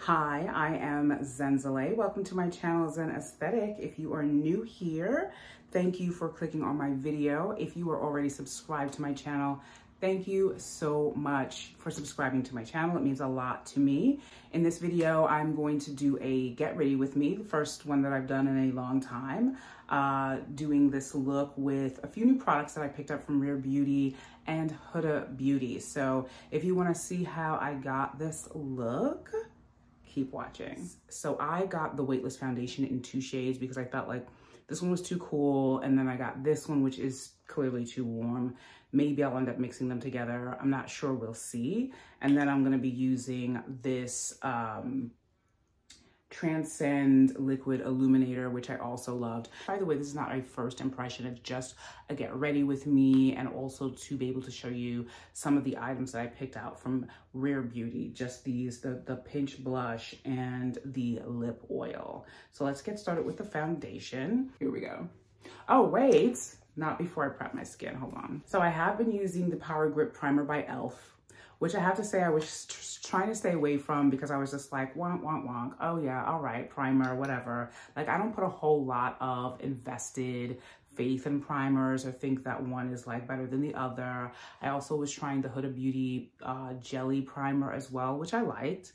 Hi, I am Zenzele. Welcome to my channel, Zen Aesthetic. If you are new here, thank you for clicking on my video. If you are already subscribed to my channel, thank you so much for subscribing to my channel. It means a lot to me. In this video, I'm going to do a get ready with me, the first one that I've done in a long time, doing this look with a few new products that I picked up from Rare Beauty and Huda Beauty. So if you want to see how I got this look, keep watching. So I got the Weightless foundation in 2 shades because I felt like this one was too cool, and then I got this one, which is clearly too warm. Maybe I'll end up mixing them together. I'm not sure, we'll see. And then I'm gonna be using this Transcend liquid illuminator, which I also loved. By the way, this is not a first impression. It's just a get ready with me, and also to be able to show you some of the items that I picked out from Rare Beauty. Just these, the pinch blush and the lip oil. So let's get started with the foundation. Here we go. Oh, wait, not before I prep my skin, hold on. So I have been using the Power Grip Primer by E.L.F, which I have to say I was trying to stay away from because I was just like, wonk, wonk, wonk. Oh yeah, all right, primer, whatever. Like, I don't put a whole lot of invested faith in primers or think that one is like better than the other. I also was trying the Huda Beauty jelly primer as well, which I liked.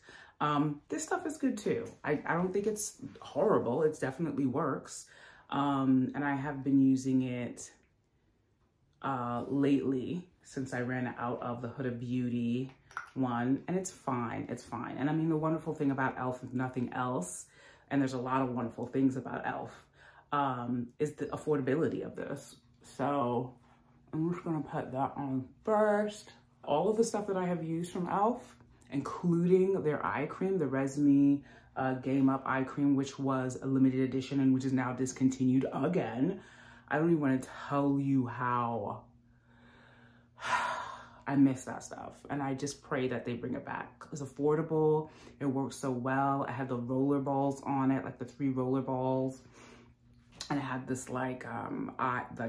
This stuff is good too. I don't think it's horrible. It definitely works. And I have been using it lately since I ran out of the Huda Beauty one, and it's fine, it's fine. And I mean, the wonderful thing about E.L.F, if nothing else, and there's a lot of wonderful things about E.L.F, is the affordability of this. So I'm just gonna put that on first. All of the stuff that I have used from E.L.F, including their eye cream, the Resme Game Up eye cream, which was a limited edition and which is now discontinued again. I don't even want to tell you how I miss that stuff, and I just pray that they bring it back. It's affordable, it works so well. I had the roller balls on it, like the 3 roller balls, and it had this like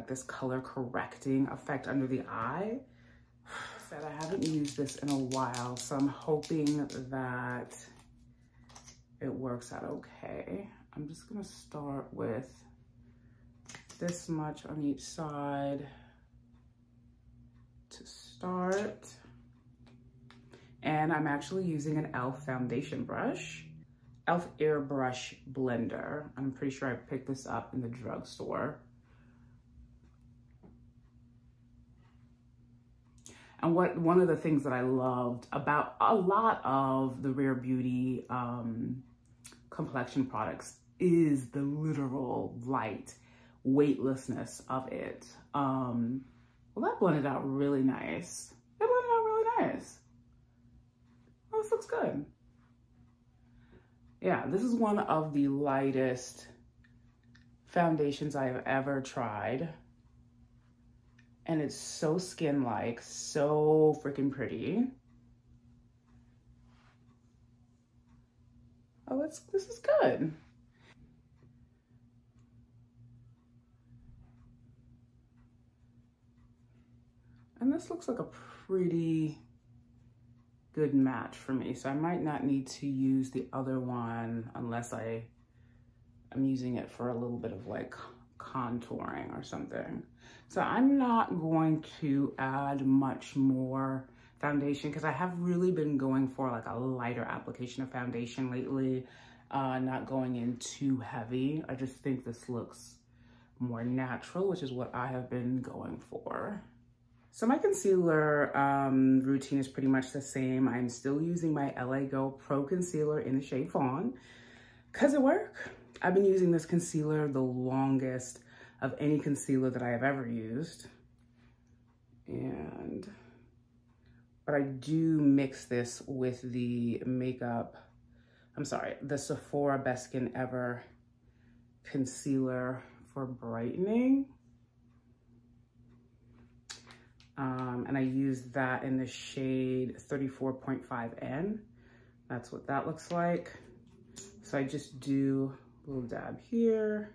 this color correcting effect under the eye. Said I haven't used this in a while, so I'm hoping that it works out okay. I'm just gonna start with this much on each side to start. And I'm actually using an E.L.F foundation brush, E.L.F Airbrush Blender. I'm pretty sure I picked this up in the drugstore. And one of the things that I loved about a lot of the Rare Beauty complexion products is the literal light weightlessness of it. Well, that blended out really nice. It blended out really nice. Oh, this looks good. Yeah, this is one of the lightest foundations I have ever tried. And it's so skin-like, so freaking pretty. Oh, this is good. And this looks like a pretty good match for me. So I might not need to use the other one unless I'm using it for a little bit of like contouring or something. So I'm not going to add much more foundation because I have really been going for like a lighter application of foundation lately, not going in too heavy. I just think this looks more natural, which is what I have been going for. So my concealer routine is pretty much the same. I'm still using my LA Go Pro Concealer in the shade Fawn because it works. I've been using this concealer the longest of any concealer that I have ever used. But I do mix this with the the Sephora Best Skin Ever concealer for brightening. And I use that in the shade 34.5N. That's what that looks like. So I just do a little dab here,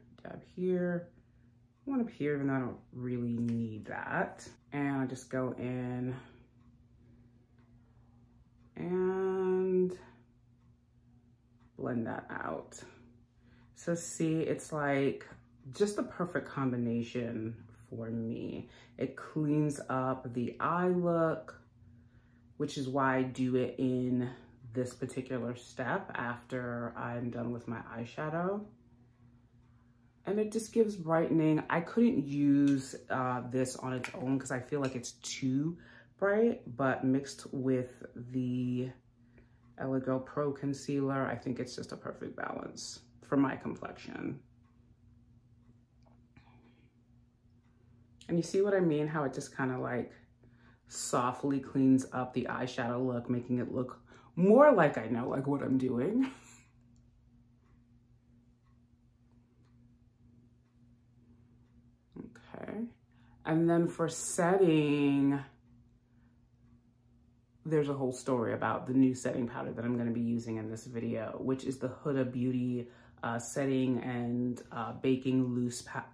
one up here, even though I don't really need that. And I just go in and blend that out. So see, it's like just the perfect combination for me. It cleans up the eye look, which is why I do it in this particular step after I'm done with my eyeshadow. And it just gives brightening. I couldn't use this on its own because I feel like it's too bright, but mixed with the E.L.F Pro Concealer, I think it's just a perfect balance for my complexion. And you see what I mean? How it just kind of like softly cleans up the eyeshadow look, making it look more like I know like what I'm doing. Okay. And then for setting, there's a whole story about the new setting powder that I'm going to be using in this video, which is the Huda Beauty setting and baking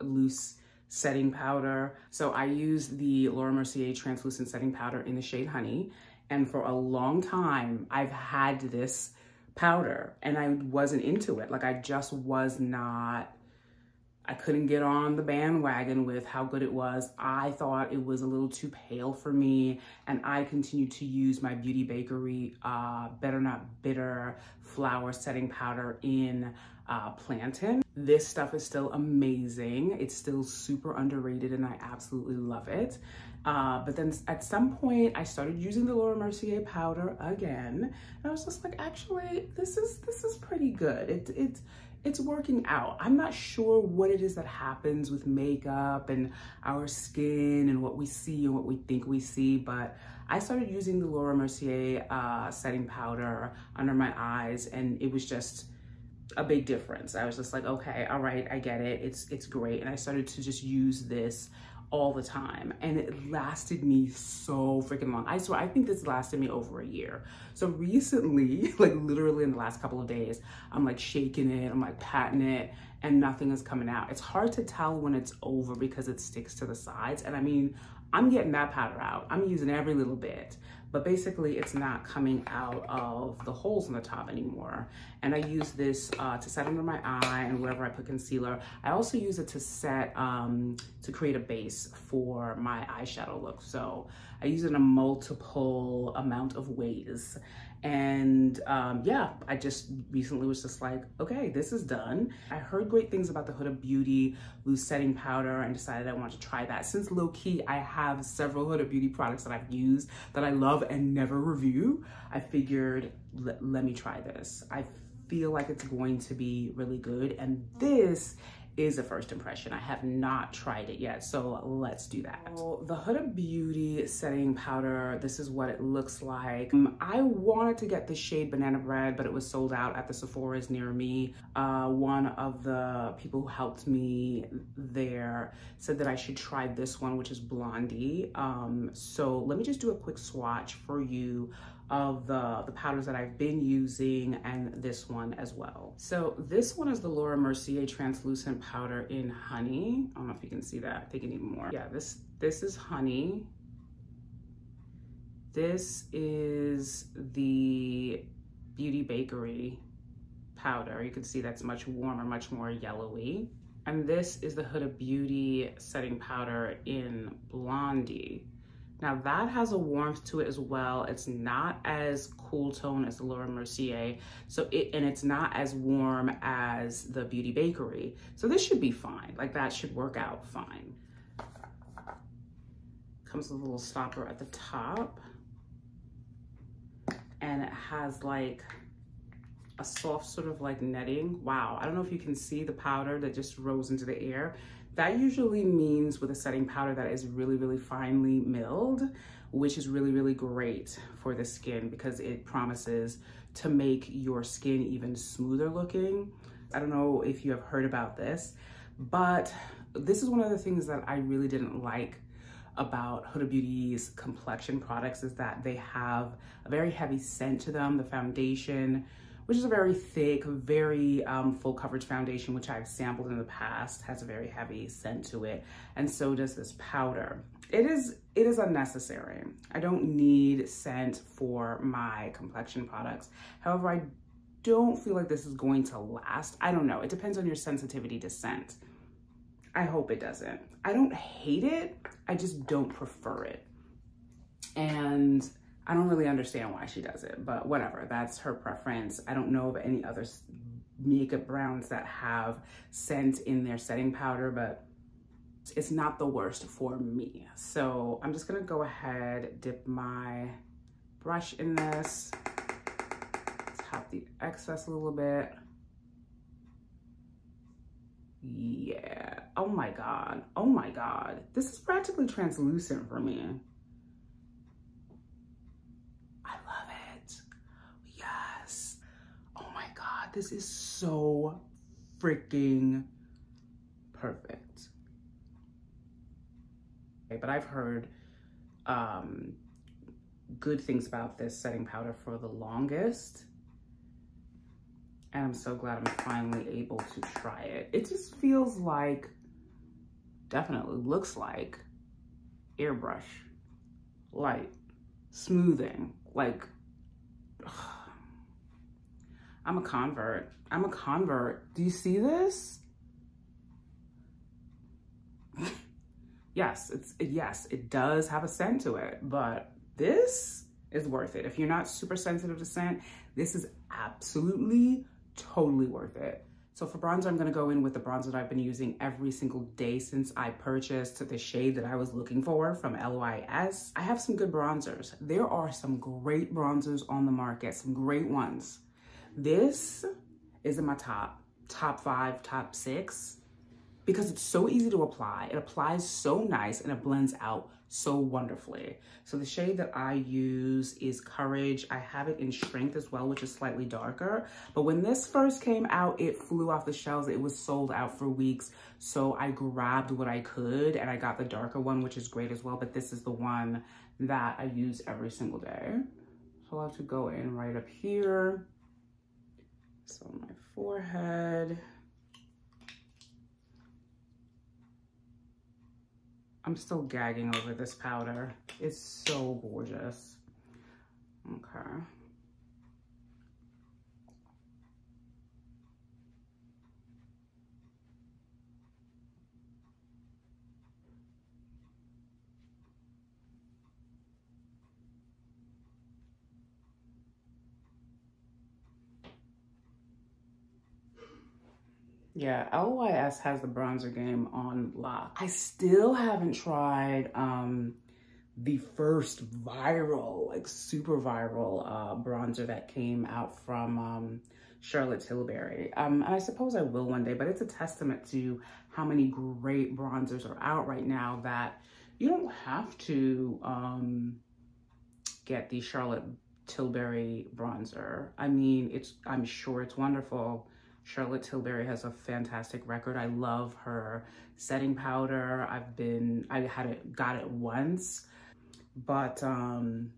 loose setting powder. So I use the Laura Mercier translucent setting powder in the shade Honey. And for a long time, I've had this powder and I wasn't into it. Like I just was not, I couldn't get on the bandwagon with how good it was. I thought it was a little too pale for me. And I continued to use my Beauty Bakery Better Not Bitter flower setting powder in Plantain. This stuff is still amazing. It's still super underrated and I absolutely love it. But then at some point I started using the Laura Mercier powder again. And I was just like, actually, this is pretty good. It's working out. I'm not sure what it is that happens with makeup and our skin and what we see and what we think we see, but I started using the Laura Mercier setting powder under my eyes and it was just a big difference. I was just like, okay, all right, I get it. It's great. And I started to just use this all the time and it lasted me so freaking long. I swear, I think this lasted me over a year. So recently, like literally in the last couple of days, I'm like shaking it, I'm like patting it and nothing is coming out. It's hard to tell when it's over because it sticks to the sides. And I mean, I'm getting that powder out. I'm using every little bit, but basically it's not coming out of the holes in the top anymore. And I use this to set under my eye and wherever I put concealer. I also use it to set, to create a base for my eyeshadow look. So I use it in a multiple amount of ways. And yeah, I just recently was just like, okay, this is done. I heard great things about the Huda Beauty loose setting powder and decided I wanted to try that. Since low key, I have several Huda Beauty products that I've used that I love and never review, I figured, let me try this. I feel like it's going to be really good. And this is a first impression. I have not tried it yet, so let's do that. So the Huda Beauty setting powder, this is what it looks like. I wanted to get the shade Banana Bread, but it was sold out at the Sephora's near me. One of the people who helped me there said that I should try this one, which is Blondie. So let me just do a quick swatch for you of the powders that I've been using and this one as well. So this one is the Laura Mercier translucent powder in Honey. I don't know if you can see that. I think I need more. Yeah, this is Honey. This is the Beauty Bakery powder. You can see that's much warmer, much more yellowy. And this is the Huda Beauty setting powder in Blondie. Now that has a warmth to it as well. It's not as cool tone as the Laura Mercier. And it's not as warm as the Beauty Bakery. So this should be fine. Like that should work out fine. Comes with a little stopper at the top. And it has like a soft sort of like netting. Wow, I don't know if you can see the powder that just rose into the air. That usually means with a setting powder that is really, really finely milled, which is really, really great for the skin because it promises to make your skin even smoother looking. I don't know if you have heard about this, but this is one of the things that I really didn't like about Huda Beauty's complexion products is that they have a very heavy scent to them. The foundation, which is a very thick, very full coverage foundation, which I've sampled in the past, has a very heavy scent to it. And so does this powder. It is unnecessary. I don't need scent for my complexion products. However, I don't feel like this is going to last. I don't know. It depends on your sensitivity to scent. I hope it doesn't. I don't hate it. I just don't prefer it. And I don't really understand why she does it, but whatever. That's her preference. I don't know of any other makeup brands that have scent in their setting powder, but it's not the worst for me. So I'm just gonna go ahead, dip my brush in this, tap the excess a little bit. Yeah, oh my God, oh my God. This is practically translucent for me. I love it, yes. Oh my God, this is so freaking perfect. Okay, but I've heard good things about this setting powder for the longest. And I'm so glad I'm finally able to try it. It just feels like, definitely looks like airbrush, light, smoothing, like, ugh. I'm a convert. I'm a convert. Do you see this? Yes, yes, it does have a scent to it, but this is worth it. If you're not super sensitive to scent, this is absolutely, totally worth it. So for bronzer, I'm gonna go in with the bronzer that I've been using every single day since I purchased the shade that I was looking for from LYS. I have some good bronzers. There are some great bronzers on the market, some great ones. This is in my top 5, top 6. Because it's so easy to apply. It applies so nice and it blends out so wonderfully. So the shade that I use is Courage. I have it in Strength as well, which is slightly darker. But when this first came out, it flew off the shelves. It was sold out for weeks. So I grabbed what I could and I got the darker one, which is great as well. But this is the one that I use every single day. So I'll have to go in right up here. So on my forehead. I'm still gagging over this powder. It's so gorgeous. Okay. Yeah, LYS has the bronzer game on lock. I still haven't tried the first viral, like super viral bronzer that came out from Charlotte Tilbury. And I suppose I will one day, but it's a testament to how many great bronzers are out right now that you don't have to get the Charlotte Tilbury bronzer. I mean, I'm sure it's wonderful. Charlotte Tilbury has a fantastic record. I love her setting powder. Got it once, but, and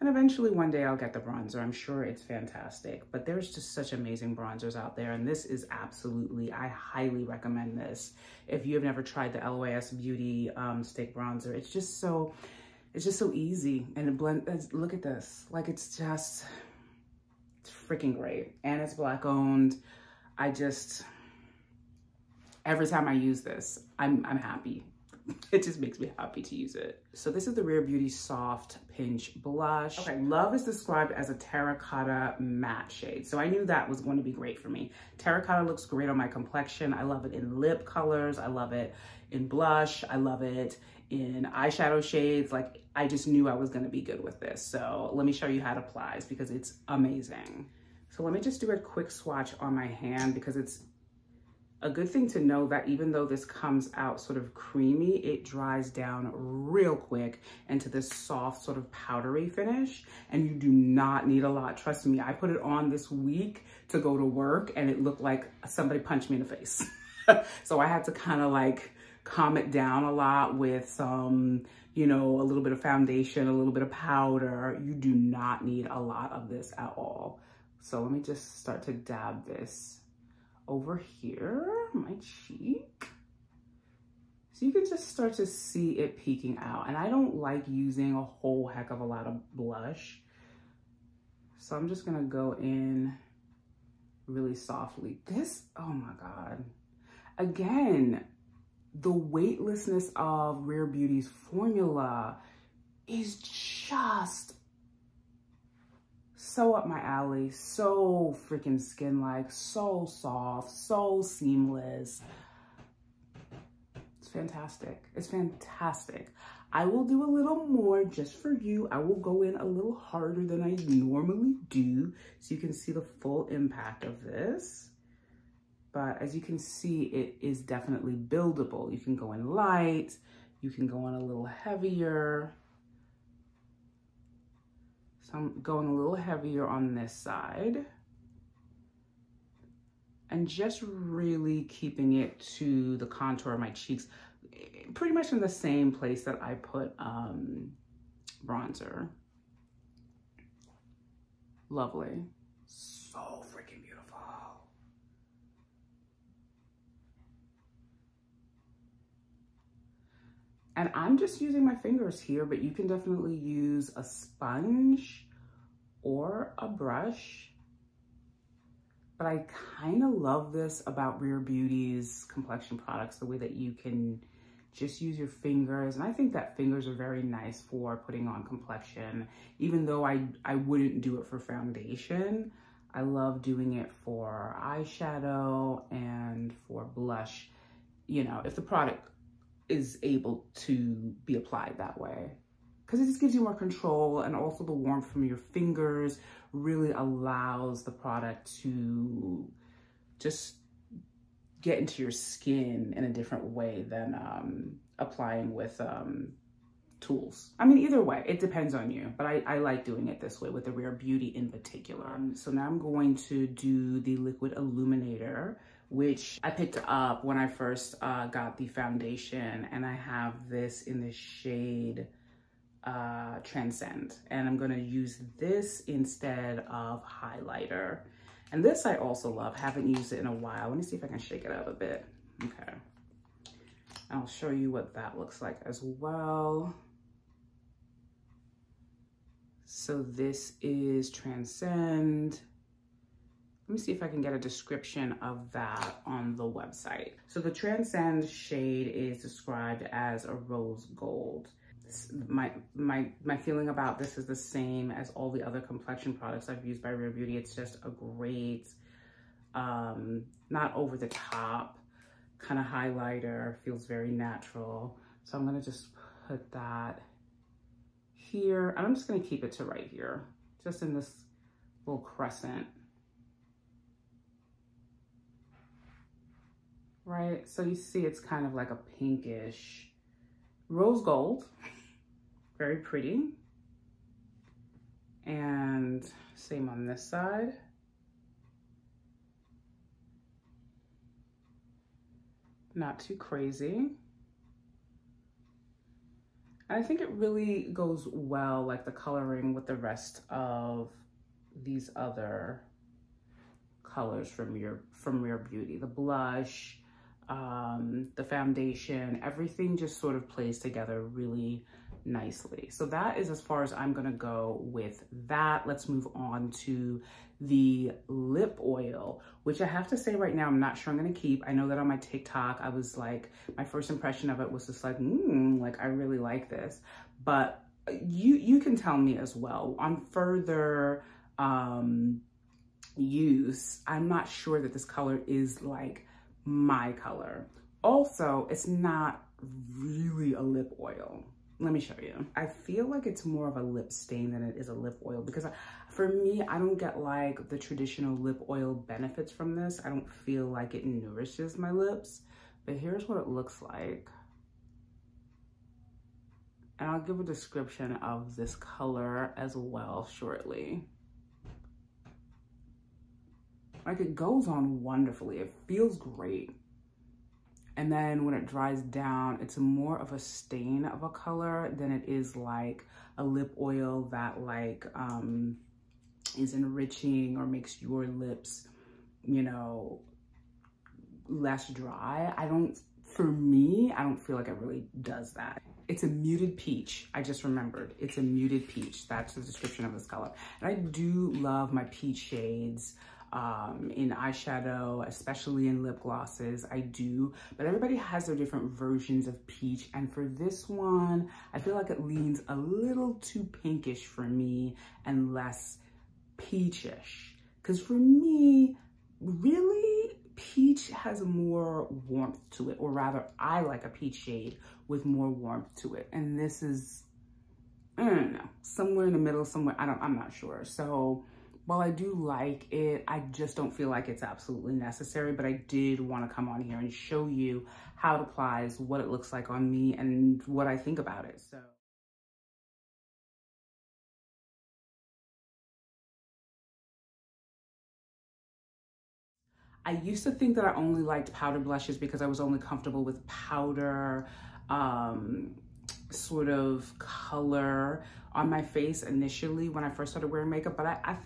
eventually one day I'll get the bronzer. I'm sure it's fantastic, but there's just such amazing bronzers out there. And this is absolutely, I highly recommend this. If you have never tried the LYS Beauty Stick Bronzer, it's just so easy. And it blends, look at this. Like it's freaking great. And it's Black owned. Every time I use this, I'm happy. It just makes me happy to use it. So this is the Rare Beauty Soft Pinch Blush. Okay, Love is described as a terracotta matte shade. So I knew that was going to be great for me. Terracotta looks great on my complexion. I love it in lip colors. I love it in blush. I love it in eyeshadow shades. Like, I just knew I was gonna be good with this. So let me show you how it applies because it's amazing. So let me just do a quick swatch on my hand because it's a good thing to know that even though this comes out sort of creamy, it dries down real quick into this soft sort of powdery finish. And you do not need a lot. Trust me, I put it on this week to go to work and it looked like somebody punched me in the face. So I had to kind of like calm it down a lot with some, you know, a little bit of foundation, a little bit of powder. You do not need a lot of this at all. So let me just start to dab this over here, my cheek. So you can just start to see it peeking out. And I don't like using a whole heck of a lot of blush. So I'm just gonna go in really softly. This, oh my God. Again, the weightlessness of Rare Beauty's formula is just so up my alley, so freaking skin-like, so soft, so seamless. It's fantastic. It's fantastic. I will do a little more just for you. I will go in a little harder than I normally do so you can see the full impact of this. But as you can see, it is definitely buildable. You can go in light, you can go in a little heavier. So I'm going a little heavier on this side. And just really keeping it to the contour of my cheeks, pretty much in the same place that I put bronzer. Lovely. So freaking beautiful. And I'm just using my fingers here, but you can definitely use a sponge or a brush. But I kind of love this about Rare Beauty's complexion products, the way that you can just use your fingers. And I think that fingers are very nice for putting on complexion. Even though I wouldn't do it for foundation, I love doing it for eyeshadow and for blush, you know, if the product is able to be applied that way. Because it just gives you more control, and also the warmth from your fingers really allows the product to just get into your skin in a different way than applying with tools. I mean, either way, it depends on you, but I like doing it this way with the Rare Beauty in particular. So now I'm going to do the liquid illuminator, which I picked up when I first got the foundation, and I have this in the shade Transcend, and I'm gonna use this instead of highlighter. And this I also love, haven't used it in a while. Let me see if I can shake it up a bit. Okay, I'll show you what that looks like as well. So this is Transcend. Let me see if I can get a description of that on the website. So the Transcend shade is described as a rose gold. My feeling about this is the same as all the other complexion products I've used by Rare Beauty. It's just a great, not over the top kind of highlighter. Feels very natural. So I'm gonna just put that here. And I'm just gonna keep it to right here, just in this little crescent. Right, so you see it's kind of like a pinkish rose gold, very pretty. And same on this side. Not too crazy. And I think it really goes well, like the coloring with the rest of these other colors from Rare Beauty. The blush, the foundation, everything just sort of plays together really nicely. So that is as far as I'm gonna go with that. Let's move on to the lip oil, which I have to say right now, I'm not sure I'm gonna keep. I know that on my TikTok, I was like, my first impression of it was just like, like I really like this. But you can tell me as well. On further use, I'm not sure that this color is like my color. Also, it's not really a lip oil. Let me show you. I feel like it's more of a lip stain than it is a lip oil, because for me, I don't get like the traditional lip oil benefits from this. I don't feel like it nourishes my lips, but here's what it looks like. And I'll give a description of this color as well shortly. Like, it goes on wonderfully. It feels great. And then when it dries down, it's more of a stain of a color than it is like a lip oil that like is enriching or makes your lips, you know, less dry. For me, I don't feel like it really does that. It's a muted peach. I just remembered. It's a muted peach. That's the description of this color. And I do love my peach shades in eyeshadow, especially in lip glosses. I do. But everybody has their different versions of peach. And for this one, I feel like it leans a little too pinkish for me and less peachish. Because for me, really, peach has more warmth to it, or rather, I like a peach shade with more warmth to it. And this is, I don't know, somewhere in the middle, somewhere, I'm not sure. So while I do like it, I just don't feel like it's absolutely necessary, but I did want to come on here and show you how it applies, what it looks like on me, and what I think about it. So. I used to think that I only liked powder blushes because I was only comfortable with powder sort of color on my face initially when I first started wearing makeup. But I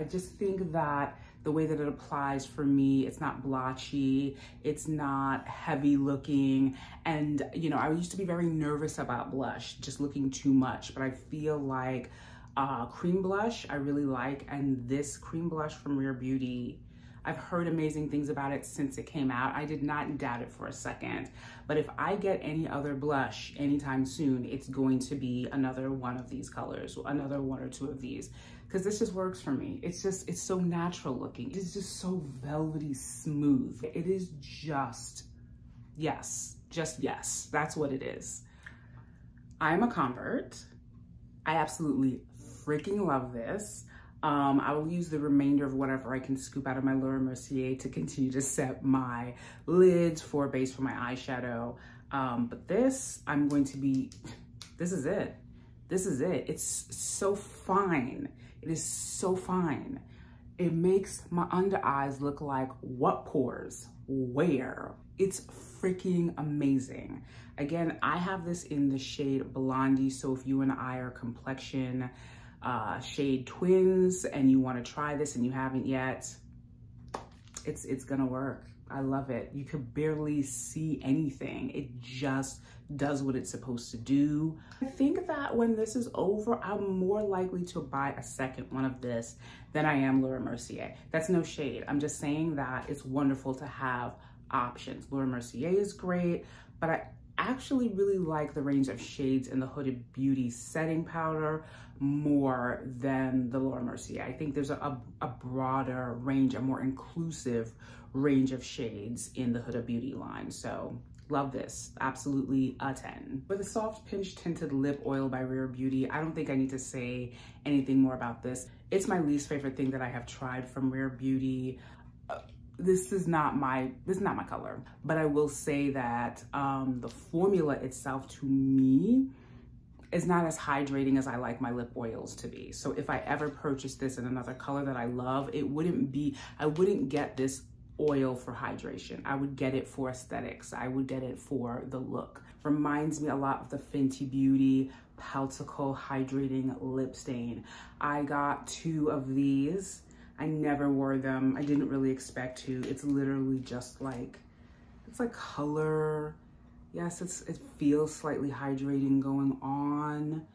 just think that the way that it applies for me, it's not blotchy, it's not heavy looking. And, you know, I used to be very nervous about blush, just looking too much, but I feel like cream blush I really like. And this cream blush from Rare Beauty, I've heard amazing things about it since it came out. I did not doubt it for a second. But if I get any other blush anytime soon, it's going to be another one of these colors, another one or two of these, because this just works for me. It's so natural looking. It's just so velvety smooth. It is just yes, that's what it is. I'm a convert. I absolutely freaking love this. I will use the remainder of whatever I can scoop out of my Laura Mercier to continue to set my lids for a base for my eyeshadow. But this, this is it. This is it. It's so fine. It is so fine. It makes my under eyes look like what pores, where. It's freaking amazing. Again, I have this in the shade Blondie. So if you and I are complexion shade twins and you want to try this and you haven't yet, it's gonna work. I love it. You could barely see anything. It just does what it's supposed to do. I think that when this is over, I'm more likely to buy a second one of this than I am Laura Mercier. That's no shade. I'm just saying that it's wonderful to have options. Laura Mercier is great, but I actually really like the range of shades in the Huda Beauty setting powder more than the Laura Mercier. I think there's a broader range, a more inclusive range of shades in the Huda Beauty line. So love this, absolutely a 10. For the Soft Pinch Tinted Lip Oil by Rare Beauty, I don't think I need to say anything more about this. It's my least favorite thing that I have tried from Rare Beauty. This is not my color, but I will say that the formula itself to me is not as hydrating as I like my lip oils to be. So if I ever purchase this in another color that I love, I wouldn't get this oil for hydration. I would get it for aesthetics. I would get it for the look. Reminds me a lot of the Fenty Beauty Palticle Hydrating Lip Stain. I got 2 of these. I never wore them. I didn't really expect to. It's literally just like, it's like color. Yes, it feels slightly hydrating going on,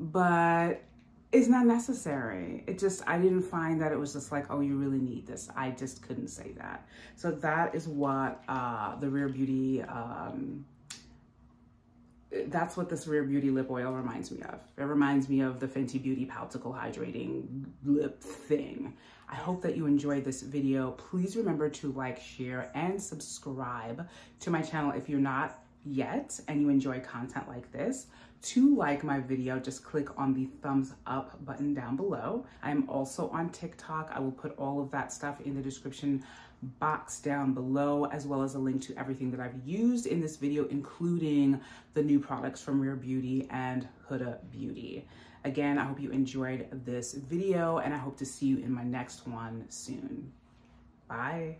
but it's not necessary. I didn't find that it was just like, oh, you really need this. I just couldn't say that. So that is what the Rare Beauty, that's what this Rare Beauty lip oil reminds me of. It reminds me of the Fenty Beauty Palticle Hydrating Lip thing. I hope that you enjoyed this video. Please remember to like, share, and subscribe to my channel if you're not yet and you enjoy content like this. To like my video, just click on the thumbs up button down below. I'm also on TikTok. I will put all of that stuff in the description box down below, as well as a link to everything that I've used in this video, including the new products from Rare Beauty and Huda Beauty. Again, I hope you enjoyed this video and I hope to see you in my next one soon. Bye.